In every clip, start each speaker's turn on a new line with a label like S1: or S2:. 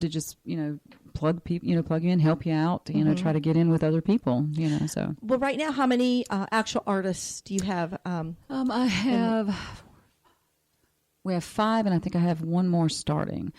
S1: to just, plug you in, help you out, try to get in with other people, so.
S2: Well, right now, how many actual artists do you have?
S1: We have 5, and I think I have one more starting.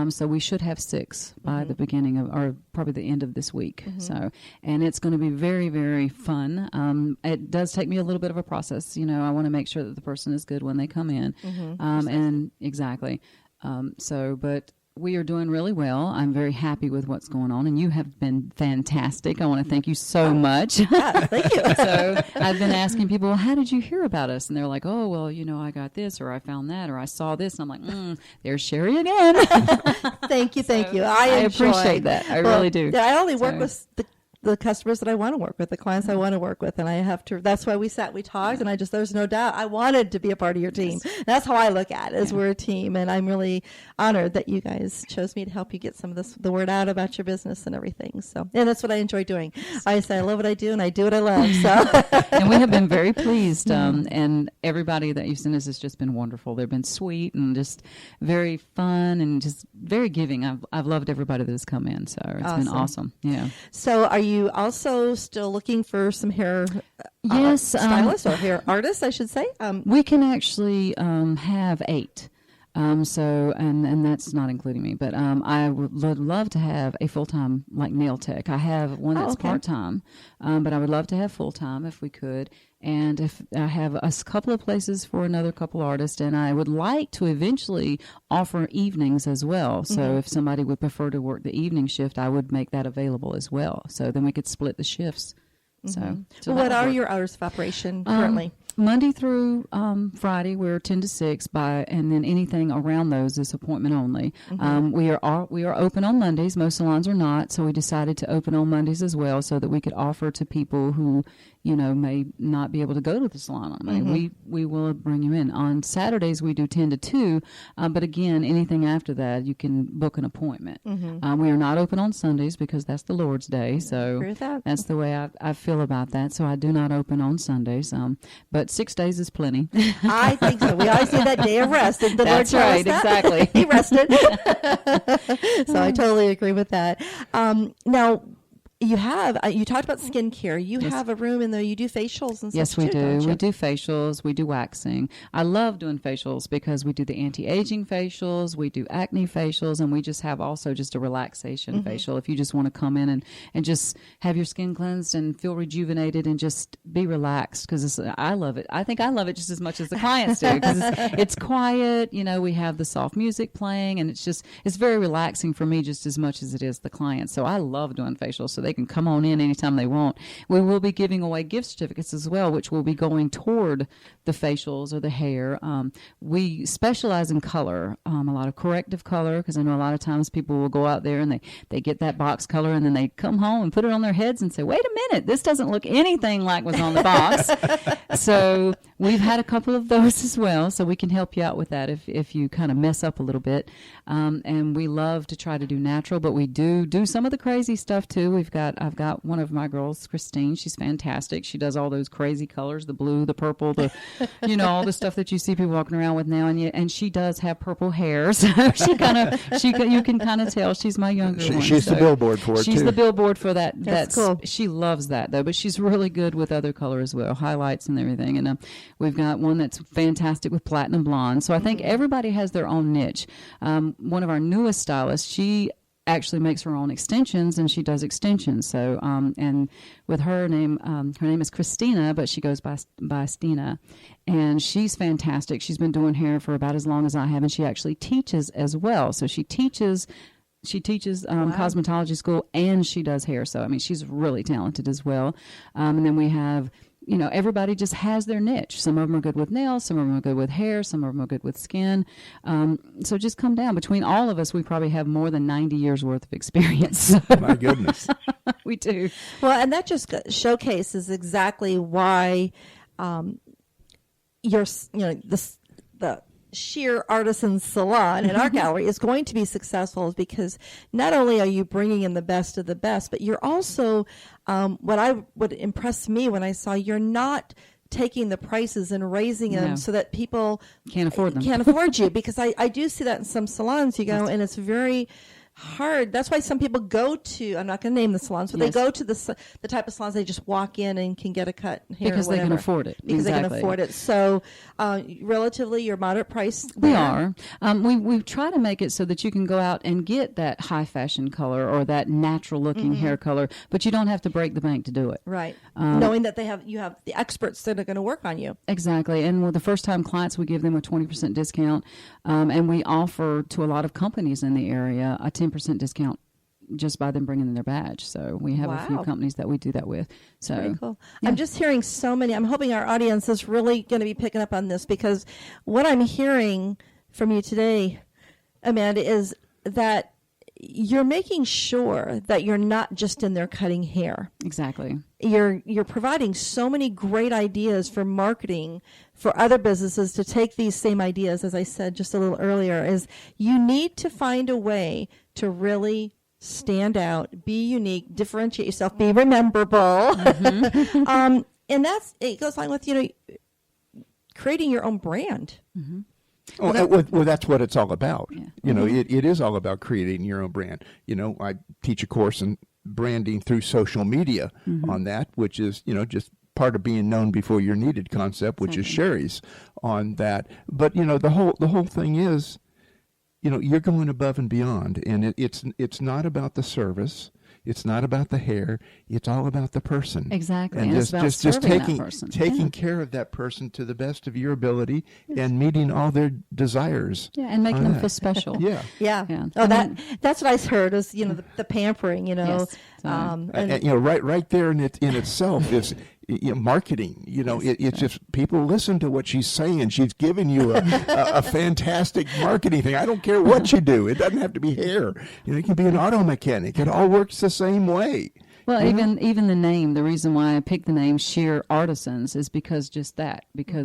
S1: So we should have 6 by the beginning of, or probably the end of this week. So, and it's going to be very, very fun. It does take me a little bit of a process. I want to make sure that the person is good when they come in. And exactly. But we are doing really well. I'm very happy with what's going on, and you have been fantastic. I want to thank you so much.
S2: Yeah, thank you.
S1: So I've been asking people, well, how did you hear about us? And they're like, oh, well, I got this, or I found that, or I saw this. And I'm like, there's Cheri again.
S2: Thank you. I
S1: appreciate that. I really do.
S2: I only work with the customers that I want to work with, the clients I want to work with. And I have to, that's why we talked, and there's no doubt I wanted to be a part of your team. Yes. That's how I look at it, is we're a team. And I'm really honored that you guys chose me to help you get some of the word out about your business and everything. So, and that's what I enjoy doing. I say I love what I do, and I do what I love. So,
S1: and we have been very pleased. And everybody that you've sent us has just been wonderful. They've been sweet and just very fun and just very giving. I've loved everybody that has come in. So it's been awesome. Yeah.
S2: So are you also still looking for some hair stylists or hair artists, I should say?
S1: We can actually have 8. So, and that's not including me, but I would love to have a full-time, like, nail tech. I have one that's part-time, but I would love to have full-time if we could. And if I have a couple of places for another couple artists, and I would like to eventually offer evenings as well. So if somebody would prefer to work the evening shift, I would make that available as well. So then we could split the shifts. So
S2: what are your hours of operation currently?
S1: Monday through Friday, we're 10 to 6, and then anything around those is appointment only. We are open on Mondays. Most salons are not, so we decided to open on Mondays as well, so that we could offer to people who may not be able to go to the salon on Monday. We will bring you in. On Saturdays, we do 10 to 2, but again, anything after that, you can book an appointment. We are not open on Sundays because that's the Lord's Day, so that's the way I feel about that. So I do not open on Sundays, but 6 days is plenty.
S2: I think so. We always say that day of rest. And the
S1: that's
S2: Lord
S1: right, exactly.
S2: He rested. So I totally agree with that. Now, you talked about skincare. You have a room in there. You do facials and stuff.
S1: Yes, we do. We do facials. We do waxing. I love doing facials because we do the anti-aging facials. We do acne facials, and we just have also just a relaxation facial. If you just want to come in and just have your skin cleansed and feel rejuvenated and just be relaxed, because I love it. I think I love it just as much as the clients do, because it's quiet. We have the soft music playing, and it's very relaxing for me just as much as it is the clients. So I love doing facials. So they can come on in anytime they want. We will be giving away gift certificates as well, which will be going toward the facials or the hair. We specialize in color, a lot of corrective color, because I know a lot of times people will go out there and they get that box color, and then they come home and put it on their heads and say, wait a minute, this doesn't look anything like was on the box. So we've had a couple of those as well, so we can help you out with that if you kind of mess up a little bit. And we love to try to do natural, but we do some of the crazy stuff too. I've got one of my girls, Christine. She's fantastic. She does all those crazy colors, the blue, the purple, all the stuff that you see people walking around with now. And she does have purple hair, so you can kind of tell she's my younger one.
S3: She's the billboard for it.
S1: She's the billboard for that.
S2: That's cool.
S1: She loves that though, but she's really good with other color as well, highlights and everything. And we've got one that's fantastic with platinum blonde. So I think everybody has their own niche. One of our newest stylists, she actually makes her own extensions, and she does extensions. So, and with her name is Christina, but she goes by Stina, and she's fantastic. She's been doing hair for about as long as I have, and she actually teaches as well. So she teaches cosmetology school, and she does hair. So, I mean, she's really talented as well. And then we have, everybody just has their niche. Some of them are good with nails, some of them are good with hair, some of them are good with skin. So just come down. Between all of us, we probably have more than 90 years worth of experience.
S3: My goodness.
S1: We do.
S2: Well, and that just showcases exactly why the Shear Artisan Salon in our gallery is going to be successful, because not only are you bringing in the best of the best, but you're also, what impressed me when I saw, you're not taking the prices and raising them so that people
S1: can't afford them.
S2: Can't afford you, because I do see that in some salons. You go and it's very hard. That's why some people go to, I'm not going to name the salons, but they go to the type of salons they just walk in and can get a cut hair
S1: because they can afford it.
S2: Because they can afford it. So relatively, you're moderate price.
S1: We are. We try to make it so that you can go out and get that high fashion color or that natural looking hair color, but you don't have to break the bank to do it.
S2: Right. Knowing that you have the experts that are going to work on you.
S1: Exactly. And with the first time clients, we give them a 20% discount. And we offer to a lot of companies in the area a 10% discount just by them bringing in their badge. So we have a few companies that we do that with. So
S2: very cool. Yeah. I'm just hearing so many. I'm hoping our audience is really going to be picking up on this, because what I'm hearing from you today, Amanda, is that you're making sure that you're not just in there cutting hair.
S1: Exactly.
S2: You're providing so many great ideas for marketing for other businesses to take these same ideas, as I said just a little earlier, is you need to find a way to really stand out, be unique, differentiate yourself, be rememberable. And it goes along with, creating your own brand.
S3: Mm-hmm. Well, that's what it's all about. Yeah. It is all about creating your own brand. I teach a course in branding through social media on that, which is, just part of being known before you're needed concept, which is Sherry's on that. But, the whole thing is, you're going above and beyond, and it's not about the service. It's not about the hair. It's all about the person.
S1: Exactly.
S3: And
S1: just
S3: taking care of that person to the best of your ability and meeting all their desires.
S1: Yeah, and making them feel special.
S2: Yeah. Oh, that's what I heard is, the pampering,
S1: Yes.
S3: And right there in itself is marketing. It's just people listen to what she's saying. She's giving you a fantastic marketing thing. I don't care what you do. It doesn't have to be hair. It can be an auto mechanic. It all works the same way.
S1: Well, even the name, the reason why I picked the name Shear Artisans is because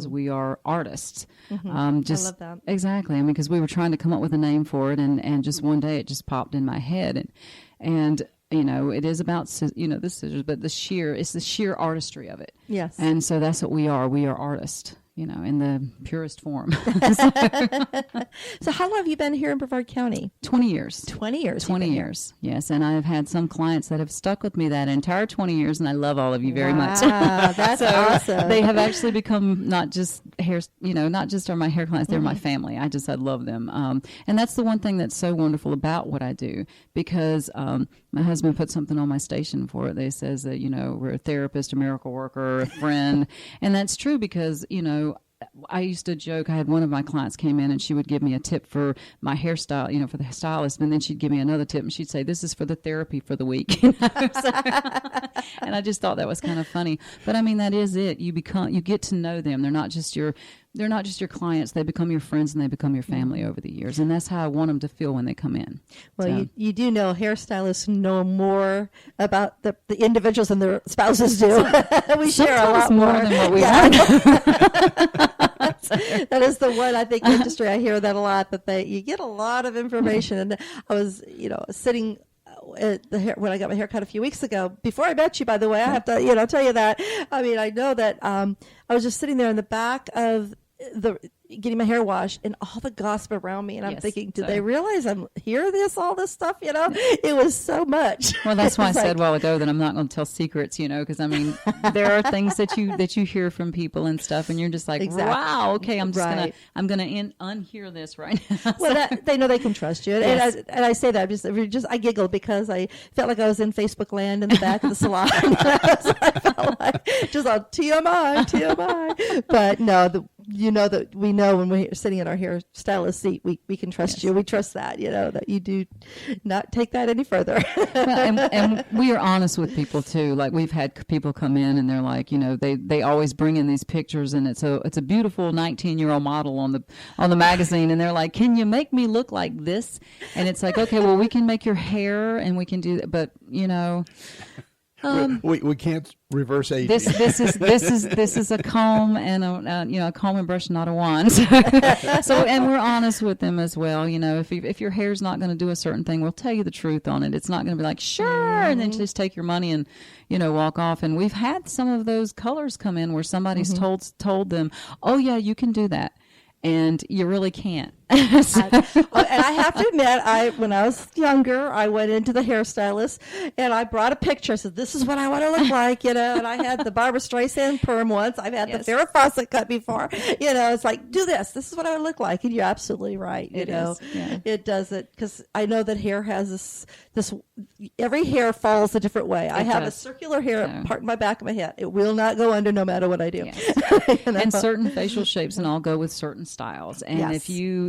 S1: we are artists.
S2: I love that.
S1: Exactly. because we were trying to come up with a name for it, and just one day it just popped in my head, and it is about, the scissors, but the shear, it's the sheer artistry of it.
S2: Yes.
S1: And so that's what we are. We are artists, in the purest form.
S2: So how long have you been here in Brevard County?
S1: 20 years.
S2: 20 years.
S1: 20 years. Yes. And I've had some clients that have stuck with me that entire 20 years, and I love all of you very much.
S2: That's awesome.
S1: They have actually become not just not just are my hair clients, they're my family. I love them. And that's the one thing that's so wonderful about what I do, because my husband put something on my station for it. They says that, we're a therapist, a miracle worker, a friend. And that's true because, I used to joke, I had one of my clients came in and she would give me a tip for my hairstyle, for the stylist, and then she'd give me another tip and she'd say, this is for the therapy for the week. And I just thought that was kind of funny. But that is it. You get to know them. They're not just your clients. They become your friends and they become your family over the years. And that's how I want them to feel when they come in.
S2: Well, you do know hairstylists know more about the individuals than their spouses do. We share a lot more
S1: than what we learn.
S2: That is the one, I think, industry. I hear that a lot, that you get a lot of information. And I was, sitting at when I got my hair cut a few weeks ago, before I met you, by the way, I have to, tell you that. I know that I was just sitting there in the back of getting my hair washed and all the gossip around me, and I'm thinking, did they realize I'm all this stuff? It was so much.
S1: Well, that's why I said a while ago that I'm not going to tell secrets, because there are things that you hear from people and stuff, and you're just like, wow, okay, I'm just gonna unhear this right now.
S2: Well, they know they can trust you,
S1: yes.
S2: and I say that I giggled because I felt like I was in Facebook land in the back of the salon. I felt like just on TMI, but no, that we know when we're sitting in our hairstylist seat, we can trust you. We trust that, that you do not take that any further.
S1: and we are honest with people too. Like, we've had people come in and they're like, they always bring in these pictures, and it's a beautiful 19-year-old model on the magazine, and they're like, can you make me look like this? And it's like, okay, well, we can make your hair and we can do that, but
S3: we can't reverse aging.
S1: This is a comb and a comb and brush, not a wand. So and we're honest with them as well. If your hair's not going to do a certain thing, we'll tell you the truth on it. It's not going to be like, sure, and then just take your money and walk off. And we've had some of those colors come in where somebody's told them, oh yeah, you can do that, and you really can't.
S2: And I have to admit, when I was younger, I went into the hairstylist and I brought a picture. I said, "This is what I want to look like," and I had the Barbara Streisand perm once. I've had the Farrah Fawcett cut before. It's like, do this. This is what I would look like, and you're absolutely right. It does it, because I know that hair has this. Every hair falls a different way. I have a circular hair part in my back of my head. It will not go under no matter what I do.
S1: Yes. And certain facial shapes and all go with certain styles. And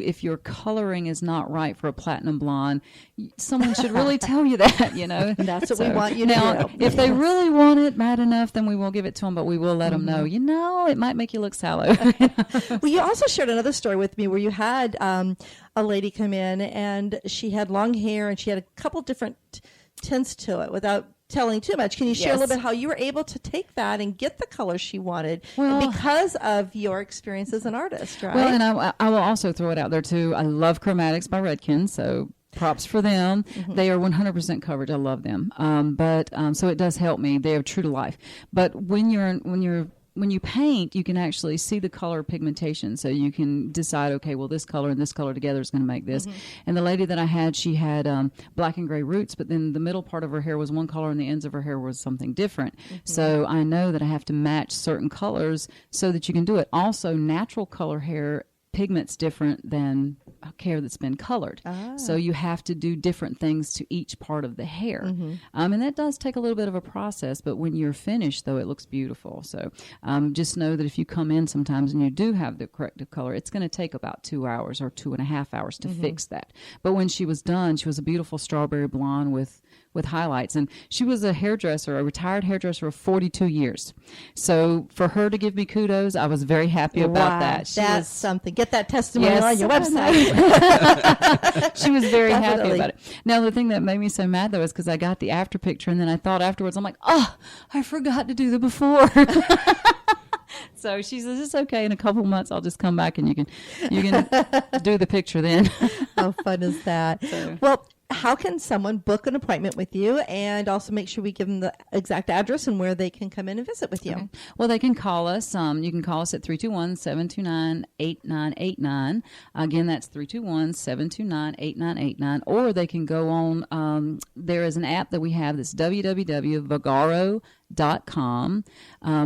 S1: if your coloring is not right for a platinum blonde, someone should really tell you that,
S2: And that's what we want you to do.
S1: If they really want it bad enough, then we will give it to them, but we will let them know, it might make you look sallow.
S2: Well, you also shared another story with me where you had a lady come in and she had long hair and she had a couple different tints to it without telling too much. Can you share a little bit how you were able to take that and get the color she wanted because of your experience as an artist, right?
S1: Well, and I will also throw it out there too. I love Chromatics by Redken, so props for them. They are 100% coverage. I love them. But so it does help me. They are true to life. But when you paint, you can actually see the color pigmentation. So you can decide, okay, well, this color and this color together is going to make this. And the lady that I had, she had black and gray roots, but then the middle part of her hair was one color and the ends of her hair was something different. So I know that I have to match certain colors so that you can do it. Also, natural color hair pigment's different than hair that's been colored. So you have to do different things to each part of the hair. And that does take a little bit of a process, but when you're finished, though, it looks beautiful. So just know that if you come in sometimes and you do have the corrective color, it's going to take about 2 hours or 2.5 hours to fix that. But when she was done, she was a beautiful strawberry blonde with highlights. And she was a retired hairdresser of 42 years. So for her to give me kudos, I was very happy about that.
S2: That's something. Get that testimonial on your website.
S1: She was very happy about it. Now, the thing that made me so mad, though, is because I got the after picture, and then I thought afterwards, I'm like, I forgot to do the before. So she says, it's okay. In a couple months, I'll just come back and you can do the picture then.
S2: How fun is that? Well, how can someone book an appointment with you, and also make sure we give them the exact address and where they can come in and visit with you?
S1: Okay. Well, they can call us. You can call us at 321-729-8989. Again, that's 321-729-8989. Or they can go on, there is an app that we have that's www.vagaro.com.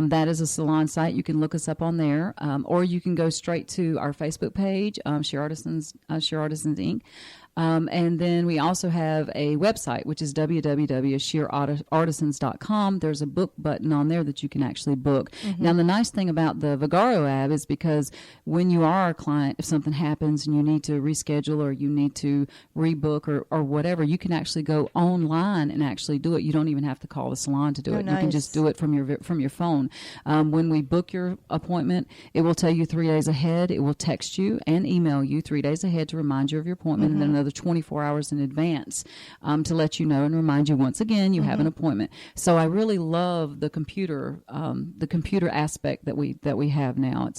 S1: That is a salon site. You can look us up on there, or you can go straight to our Facebook page, Shear Artisans Inc. And then we also have a website, which is www.ShearArtisans.com. There's a book button on there that you can actually book. Now, the nice thing about the Vagaro app is because when you are a client, if something happens and you need to reschedule or you need to rebook or whatever, you can actually go online and actually do it. You don't even have to call the salon to do it.
S2: Nice.
S1: You can just do it from your phone. When we book your appointment, it will tell you 3 days ahead. It will text you and email you 3 days ahead to remind you of your appointment, and then another 24 hours in advance to let you know and remind you once again you have an appointment. So I really love the computer aspect that we have now.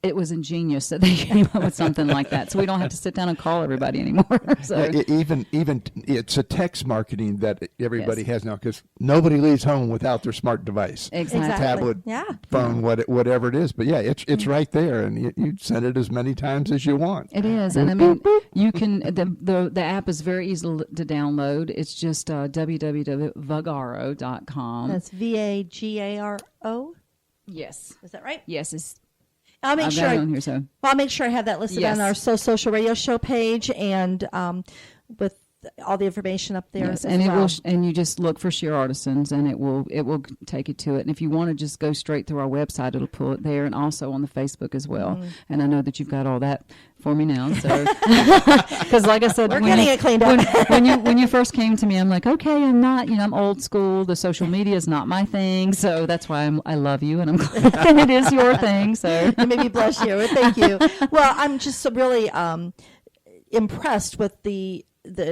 S1: It was ingenious that they came up with something like that, so we don't have to sit down and call everybody anymore. So
S3: even it's a text marketing that everybody has now, because nobody leaves home without their smart device,
S1: exactly.
S3: tablet, phone, whatever it is. But yeah, it's right there, and you send it as many times as you want.
S1: It is, and I mean, you can. The app is very easy to download. It's just www.vagaro.com.
S2: That's VAGARO.
S1: Yes,
S2: is that right?
S1: Yes, it's.
S2: I'll make sure.
S1: I'll
S2: make sure I have that listed on our social radio show page, and with all the information up there.
S1: Yes, and and you just look for Shear Artisans, and it will take you to it. And if you want to just go straight through our website, it'll pull it there, and also on the Facebook as well. And I know that you've got all that for me now, so because like I said,
S2: we're getting it cleaned up.
S1: when you first came to me, I'm like, okay, I'm old school. The social media is not my thing, so that's why I love you, and I'm glad it is your thing. So
S2: you made me blush here. Thank you. Well, I'm just really impressed with the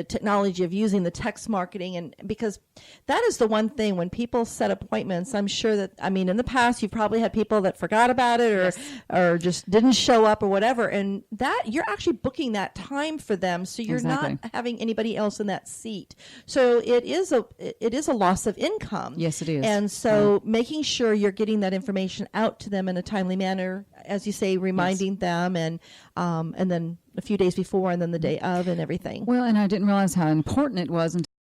S2: technology of using the text marketing, and because that is the one thing when people set appointments, I'm sure that, in the past you've probably had people that forgot about it or just didn't show up or whatever, and that you're actually booking that time for them, so you're not having anybody else in that seat. So it is a loss of income.
S1: Yes, it is.
S2: And so making sure you're getting that information out to them in a timely manner, as you say, reminding them, and then a few days before and then the day of and everything.
S1: Well, and I didn't realize how important it was until